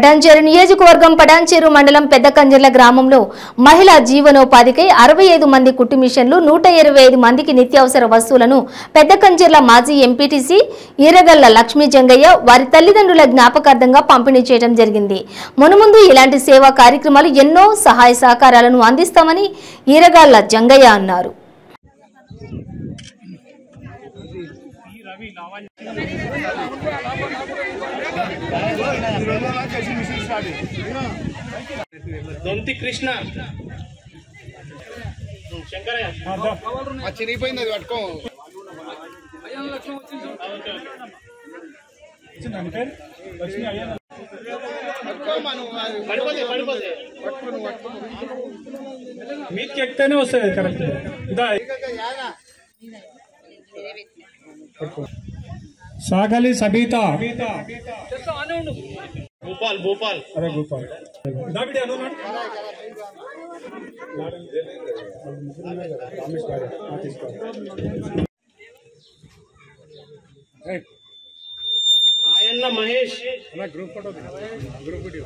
పటాన్చేరు నియోజకవర్గం పటాన్చేరు మండలం పెద్దకంజర్ల గ్రామంలో మహిళా జీవనోపాధికై 65 మంది కుట్టు మిషన్లు 125 మందికి నిత్యావసర వస్తువులను పెద్దకంజర్ల మాజీ ఎంపీటీసీ ఈరగల్ల లక్ష్మీ జంగయ్య వారి తల్లిదండ్రుల జ్ఞాపకార్థంగా పంపిణీ చేయడం జరిగింది. మునుముందు ఇలాంటి సేవా కార్యక్రమాలు ఎన్నో సహాయ సహకారాలను అందిస్తామని ఈరగల్ల జంగయ్య అన్నారు. దొంతి కృష్ణ శంకరయ్య చిరిగిపోయింది అది పట్టుకో మీదకి ఎక్కితేనే వస్తుంది కరెక్ట్. సాగలి సబీతా భూపాల్ భూపాల్ అరే భూపాల్ ఆయన్న Mahesh group photo group video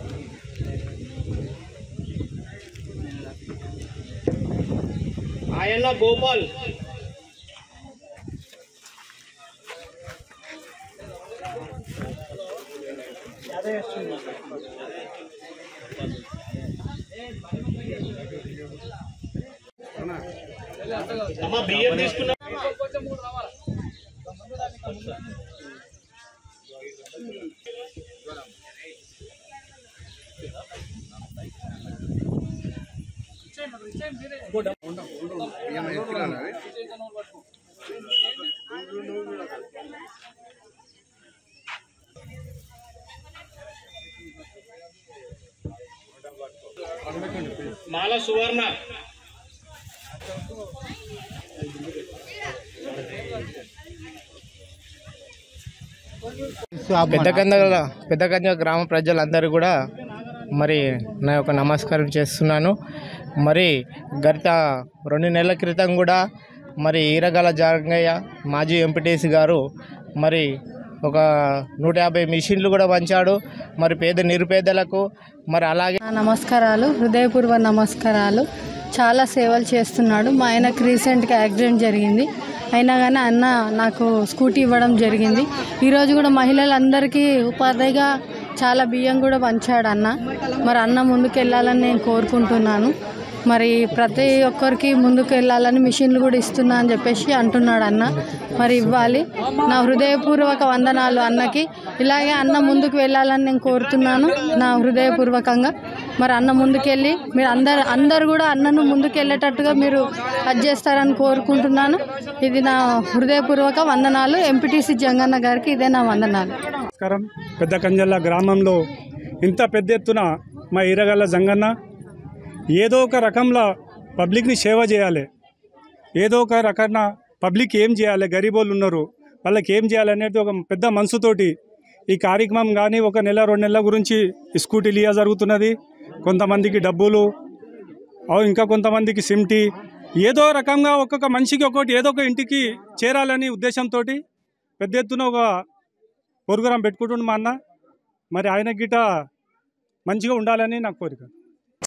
ఆయన్న గోపాల్ అమ్మా బియ్యం తీసుకున్నా మాల సువర్ణ పెద్దకంజ గ్రామ ప్రజలందరూ కూడా మరి నా యొక్క నమస్కారం చేస్తున్నాను. మరి గత 2 నెలల క్రితం కూడా మరి ఈరగల్ల జంగయ్య మాజీ ఎంపీటీసీ గారు మరి ఒక 150 మిషన్లు కూడా పంచాడు మరి పేద నిరుపేదలకు. మరి అలాగే నమస్కారాలు, హృదయపూర్వక నమస్కారాలు. చాలా సేవలు చేస్తున్నాడు. మా ఆయనకు రీసెంట్గా యాక్సిడెంట్ జరిగింది, అయినా కానీ అన్న నాకు స్కూటీ ఇవ్వడం జరిగింది. ఈరోజు కూడా మహిళలందరికీ ఉపాధిగా చాలా బియ్యం కూడా పంచాడు అన్న. మరి అన్న ముందుకు వెళ్ళాలని నేను కోరుకుంటున్నాను. మరి ప్రతి ఒక్కరికి ముందుకు వెళ్ళాలని మిషన్లు కూడా ఇస్తున్నా అని చెప్పేసి అంటున్నాడు అన్న. మరి ఇవ్వాలి. నా హృదయపూర్వక వందనాలు అన్నకి. ఇలాగే అన్న ముందుకు వెళ్ళాలని నేను కోరుతున్నాను నా హృదయపూర్వకంగా. మరి అన్న ముందుకెళ్ళి మీరు అందరు కూడా అన్నను ముందుకు వెళ్ళేటట్టుగా మీరు అది చేస్తారని కోరుకుంటున్నాను. ఇది నా హృదయపూర్వక వందనాలు. ఎంపీటీసీ జంగన్న గారికి ఇదే నా వందనాలు. నమస్కారం. పెద్దకంజర్ల గ్రామంలో ఇంత పెద్ద ఎత్తున మా ఈరగల్ల జంగన్న ఏదో ఒక రకంలో పబ్లిక్ని సేవ చేయాలి, ఏదో ఒక రకాన పబ్లిక్ ఏం చేయాలి, గరీబోళ్ళు ఉన్నారు వాళ్ళకి ఏం చేయాలనేది ఒక పెద్ద మనసుతోటి ఈ కార్యక్రమం కానీ 1 నెల 2 నెలల గురించి స్కూటీలు ఇవ్వ జరుగుతున్నది. కొంతమందికి డబ్బులు, ఇంకా కొంతమందికి సిమ్టీ, ఏదో రకంగా ఒక్కొక్క మనిషికి ఒక్కొక్కటి ఏదో ఒక ఇంటికి చేరాలని ఉద్దేశంతో పెద్ద ఎత్తున ఒక ప్రోగ్రాం పెట్టుకుంటుండు మా అన్న. మరి ఆయన గిట మంచిగా ఉండాలని నాకు కోరిక.